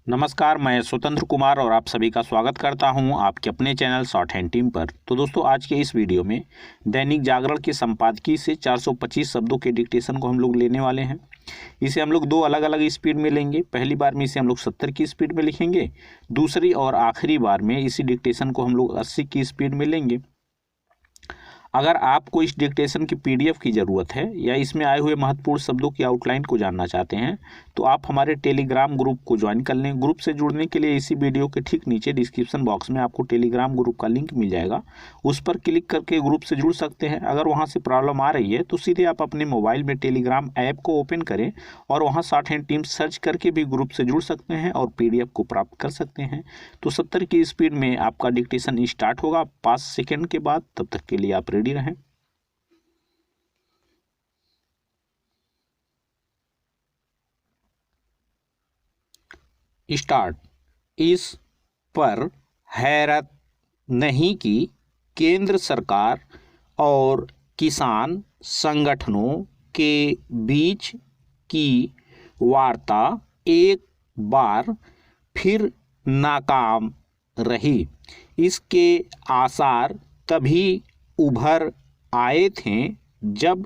नमस्कार, मैं स्वतंत्र कुमार और आप सभी का स्वागत करता हूं आपके अपने चैनल शॉर्ट हैंड टीम पर। तो दोस्तों, आज के इस वीडियो में दैनिक जागरण के संपादकीय से 425 शब्दों के डिक्टेशन को हम लोग लेने वाले हैं। इसे हम लोग दो अलग अलग स्पीड में लेंगे। पहली बार में इसे हम लोग 70 की स्पीड में लिखेंगे, दूसरी और आखिरी बार में इसी डिक्टेशन को हम लोग 80 की स्पीड में लेंगे। अगर आपको इस डिक्टेशन की पीडीएफ की ज़रूरत है या इसमें आए हुए महत्वपूर्ण शब्दों की आउटलाइन को जानना चाहते हैं तो आप हमारे टेलीग्राम ग्रुप को ज्वाइन कर लें। ग्रुप से जुड़ने के लिए इसी वीडियो के ठीक नीचे डिस्क्रिप्शन बॉक्स में आपको टेलीग्राम ग्रुप का लिंक मिल जाएगा, उस पर क्लिक करके ग्रुप से जुड़ सकते हैं। अगर वहाँ से प्रॉब्लम आ रही है तो सीधे आप अपने मोबाइल में टेलीग्राम ऐप को ओपन करें और वहाँ शॉर्ट हैंड टीम सर्च करके भी ग्रुप से जुड़ सकते हैं और पीडीएफ को प्राप्त कर सकते हैं। तो 70 की स्पीड में आपका डिक्टेशन स्टार्ट होगा 5 सेकेंड के बाद। तब तक के लिए आप रेडी रहें। स्टार्ट। इस पर हैरत नहीं कि केंद्र सरकार और किसान संगठनों के बीच की वार्ता एक बार फिर नाकाम रही। इसके आसार तभी उभर आए थे जब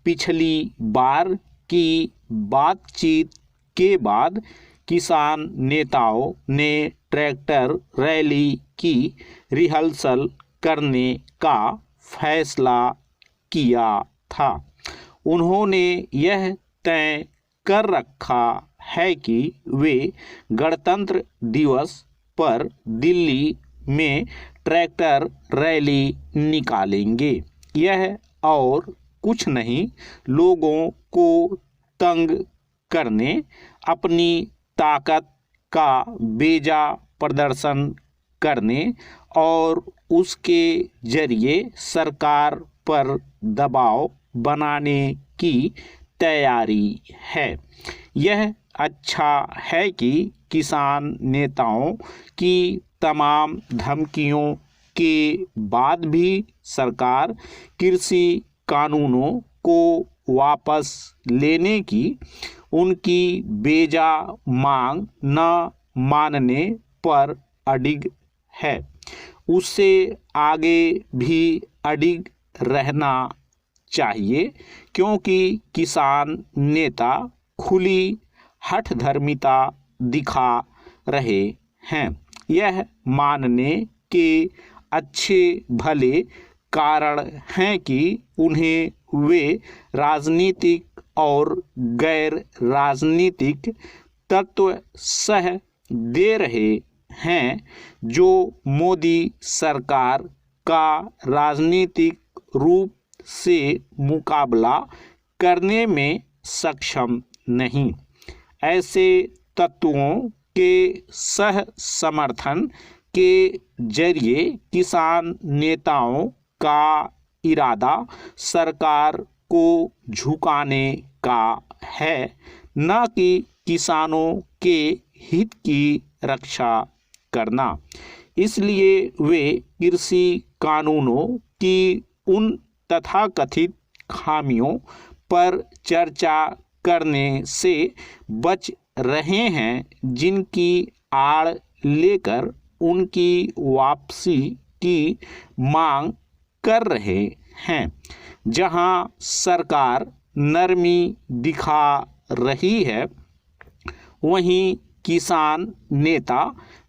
पिछली बार की बातचीत के बाद किसान नेताओं ने ट्रैक्टर रैली की रिहर्सल करने का फैसला किया था। उन्होंने यह तय कर रखा है कि वे गणतंत्र दिवस पर दिल्ली में ट्रैक्टर रैली निकालेंगे। यह और कुछ नहीं, लोगों को तंग करने, अपनी ताकत का बेजा प्रदर्शन करने और उसके जरिए सरकार पर दबाव बनाने की तैयारी है। यह अच्छा है कि किसान नेताओं की तमाम धमकियों के बाद भी सरकार कृषि कानूनों को वापस लेने की उनकी बेजा मांग न मानने पर अडिग है। उससे आगे भी अडिग रहना चाहिए, क्योंकि किसान नेता खुली हठधर्मिता दिखा रहे हैं। यह मानने के अच्छे भले कारण हैं कि उन्हें वे राजनीतिक और गैर राजनीतिक तत्व सह दे रहे हैं जो मोदी सरकार का राजनीतिक रूप से मुकाबला करने में सक्षम नहीं। ऐसे तत्वों के सह समर्थन के जरिए किसान नेताओं का इरादा सरकार को झुकाने का है, न कि किसानों के हित की रक्षा करना। इसलिए वे कृषि कानूनों की उन तथाकथित खामियों पर चर्चा करने से बच रहे हैं जिनकी आड़ लेकर उनकी वापसी की मांग कर रहे हैं। जहां सरकार नरमी दिखा रही है, वहीं किसान नेता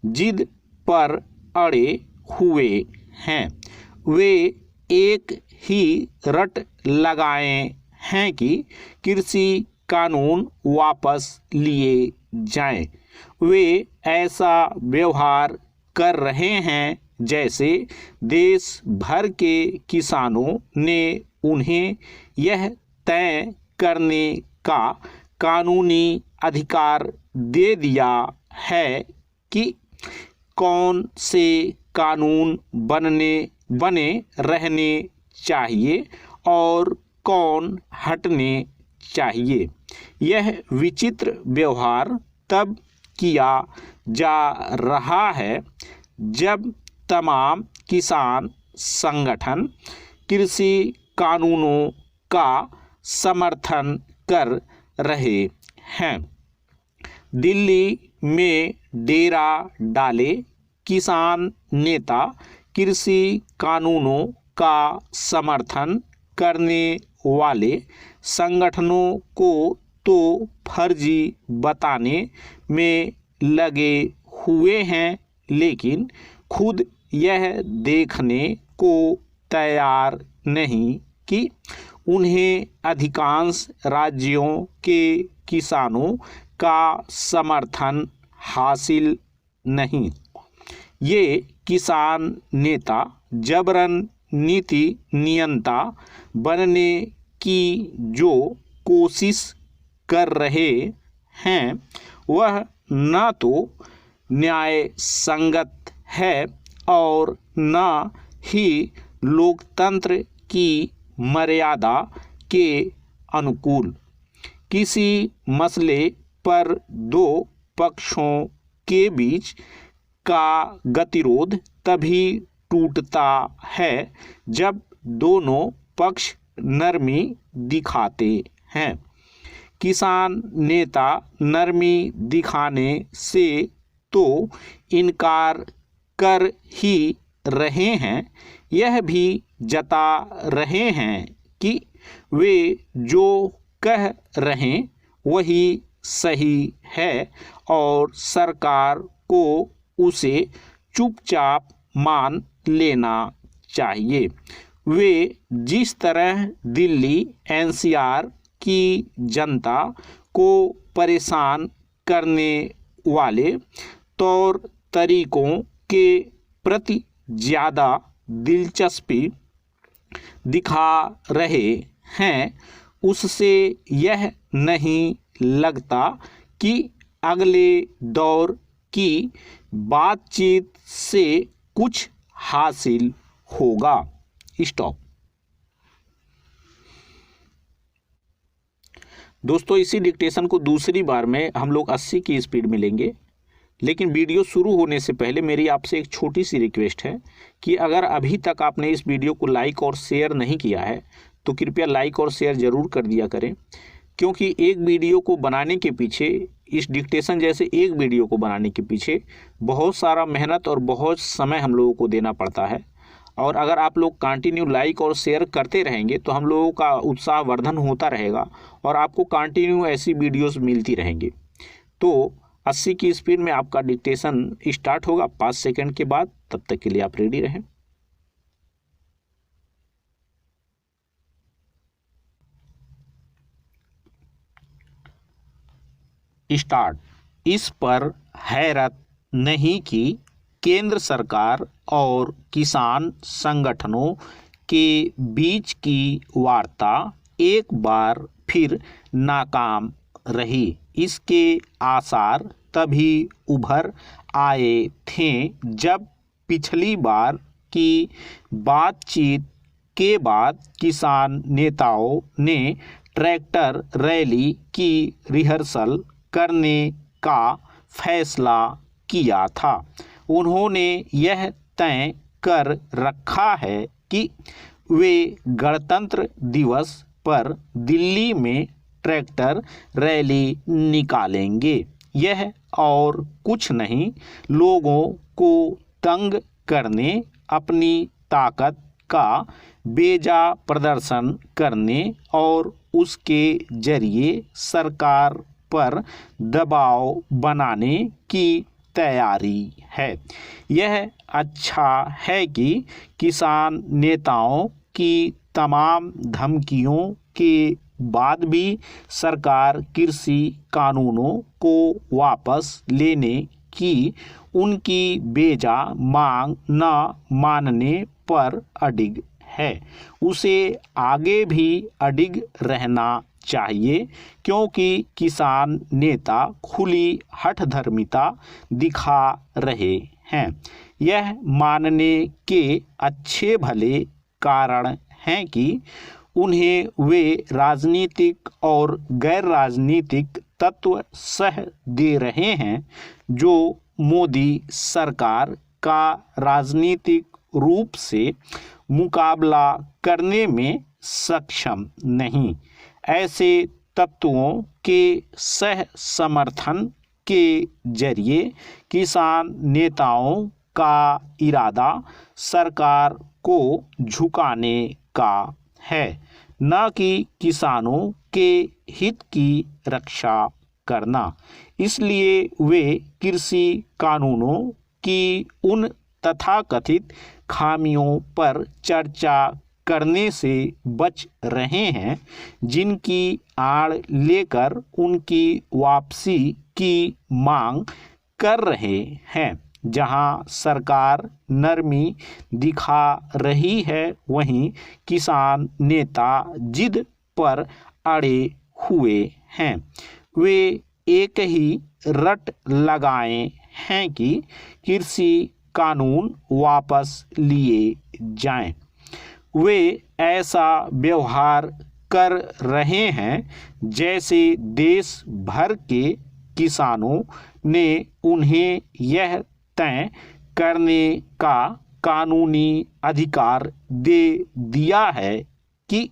जिद पर अड़े हुए हैं। वे एक ही रट लगाए हैं कि कृषि कानून वापस लिए जाएं। वे ऐसा व्यवहार कर रहे हैं जैसे देश भर के किसानों ने उन्हें यह तय करने का कानूनी अधिकार दे दिया है कि कौन से कानून बने रहने चाहिए और कौन हटने चाहिए। यह विचित्र व्यवहार तब किया जा रहा है जब तमाम किसान संगठन कृषि कानूनों का समर्थन कर रहे हैं। दिल्ली में डेरा डाले किसान नेता कृषि कानूनों का समर्थन करने वाले संगठनों को तो फर्जी बताने में लगे हुए हैं, लेकिन खुद यह देखने को तैयार नहीं कि उन्हें अधिकांश राज्यों के किसानों का समर्थन हासिल नहीं। ये किसान नेता जबरन नीति नियंता बनने की जो कोशिश कर रहे हैं वह न तो न्याय संगत है और न ही लोकतंत्र की मर्यादा के अनुकूल। किसी मसले पर दो पक्षों के बीच का गतिरोध तभी टूटता है जब दोनों पक्ष नरमी दिखाते हैं। किसान नेता नरमी दिखाने से तो इनकार कर ही रहे हैं, यह भी जता रहे हैं कि वे जो कह रहे वही सही है और सरकार को उसे चुपचाप मान लेना चाहिए। वे जिस तरह दिल्ली एनसीआर की जनता को परेशान करने वाले तौर तरीकों के प्रति ज़्यादा दिलचस्पी दिखा रहे हैं, उससे यह नहीं लगता कि अगले दौर की बातचीत से कुछ हासिल होगा। स्टॉप। दोस्तों, इसी डिक्टेशन को दूसरी बार में हम लोग 80 की स्पीड में लेंगे, लेकिन वीडियो शुरू होने से पहले मेरी आपसे एक छोटी सी रिक्वेस्ट है कि अगर अभी तक आपने इस वीडियो को लाइक और शेयर नहीं किया है तो कृपया लाइक और शेयर ज़रूर कर दिया करें, क्योंकि एक वीडियो को बनाने के पीछे, इस डिक्टेशन जैसे एक वीडियो को बनाने के पीछे बहुत सारा मेहनत और बहुत समय हम लोगों को देना पड़ता है। और अगर आप लोग कंटिन्यू लाइक और शेयर करते रहेंगे तो हम लोगों का उत्साह वर्धन होता रहेगा और आपको कंटिन्यू ऐसी वीडियोस मिलती रहेंगी। तो 80 की स्पीड में आपका डिक्टेशन स्टार्ट होगा 5 सेकंड के बाद। तब तक के लिए आप रेडी रहें। स्टार्ट। इस पर हैरत नहीं कि केंद्र सरकार और किसान संगठनों के बीच की वार्ता एक बार फिर नाकाम रही। इसके आसार तभी उभर आए थे जब पिछली बार की बातचीत के बाद किसान नेताओं ने ट्रैक्टर रैली की रिहर्सल करने का फैसला किया था। उन्होंने यह तय कर रखा है कि वे गणतंत्र दिवस पर दिल्ली में ट्रैक्टर रैली निकालेंगे। यह और कुछ नहीं, लोगों को तंग करने, अपनी ताकत का बेजा प्रदर्शन करने और उसके जरिए सरकार पर दबाव बनाने की तैयारी है। यह अच्छा है कि किसान नेताओं की तमाम धमकियों के बाद भी सरकार कृषि कानूनों को वापस लेने की उनकी बेजा मांग न मानने पर अडिग है। उसे आगे भी अडिग रहना चाहिए, क्योंकि किसान नेता खुली हठधर्मिता दिखा रहे हैं। यह मानने के अच्छे भले कारण हैं कि उन्हें वे राजनीतिक और गैर राजनीतिक तत्व सह दे रहे हैं जो मोदी सरकार का राजनीतिक रूप से मुकाबला करने में सक्षम नहीं। ऐसे तत्वों के सह समर्थन के जरिए किसान नेताओं का इरादा सरकार को झुकाने का है, न कि किसानों के हित की रक्षा करना। इसलिए वे कृषि कानूनों की उन तथाकथित खामियों पर चर्चा करने से बच रहे हैं जिनकी आड़ लेकर उनकी वापसी की मांग कर रहे हैं। जहां सरकार नरमी दिखा रही है, वहीं किसान नेता जिद पर अड़े हुए हैं। वे एक ही रट लगाए हैं कि कृषि कानून वापस लिए जाएं। वे ऐसा व्यवहार कर रहे हैं जैसे देश भर के किसानों ने उन्हें यह तय करने का कानूनी अधिकार दे दिया है कि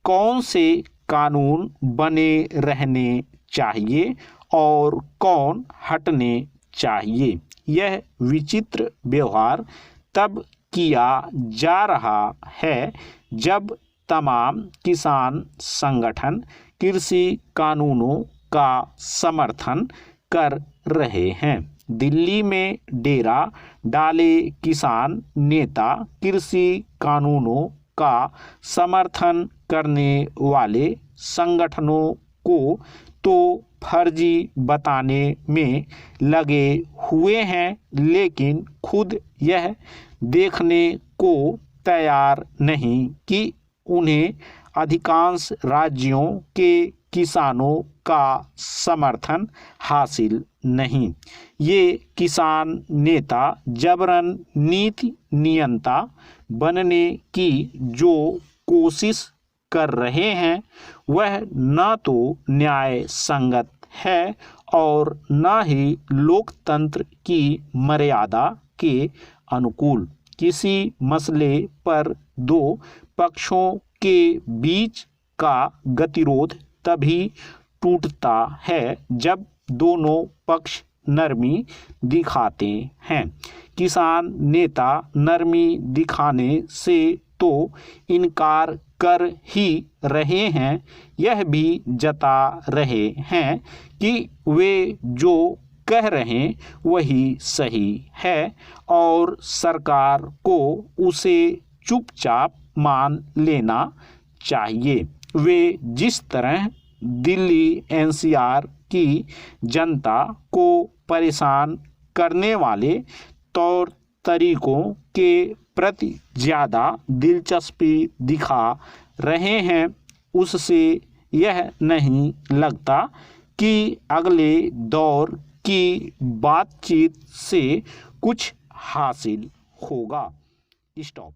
कौन से कानून बने रहने चाहिए और कौन हटने चाहिए। यह विचित्र व्यवहार तब किया जा रहा है जब तमाम किसान संगठन कृषि कानूनों का समर्थन कर रहे हैं। दिल्ली में डेरा डाले किसान नेता कृषि कानूनों का समर्थन करने वाले संगठनों को तो फर्जी बताने में लगे हुए हैं, लेकिन खुद यह देखने को तैयार नहीं कि उन्हें अधिकांश राज्यों के किसानों का समर्थन हासिल नहीं। ये किसान नेता जबरन नीति नियंता बनने की जो कोशिश कर रहे हैं वह न तो न्याय संगत है और न ही लोकतंत्र की मर्यादा के अनुकूल। किसी मसले पर दो पक्षों के बीच का गतिरोध तभी टूटता है जब दोनों पक्ष नरमी दिखाते हैं। किसान नेता नरमी दिखाने से तो इनकार कर ही रहे हैं, यह भी जता रहे हैं कि वे जो कह रहे वही सही है और सरकार को उसे चुपचाप मान लेना चाहिए। वे जिस तरह दिल्ली एनसीआर की जनता को परेशान करने वाले तौर तरीकों के प्रति ज़्यादा दिलचस्पी दिखा रहे हैं, उससे यह नहीं लगता कि अगले दौर की बातचीत से कुछ हासिल होगा। स्टॉप।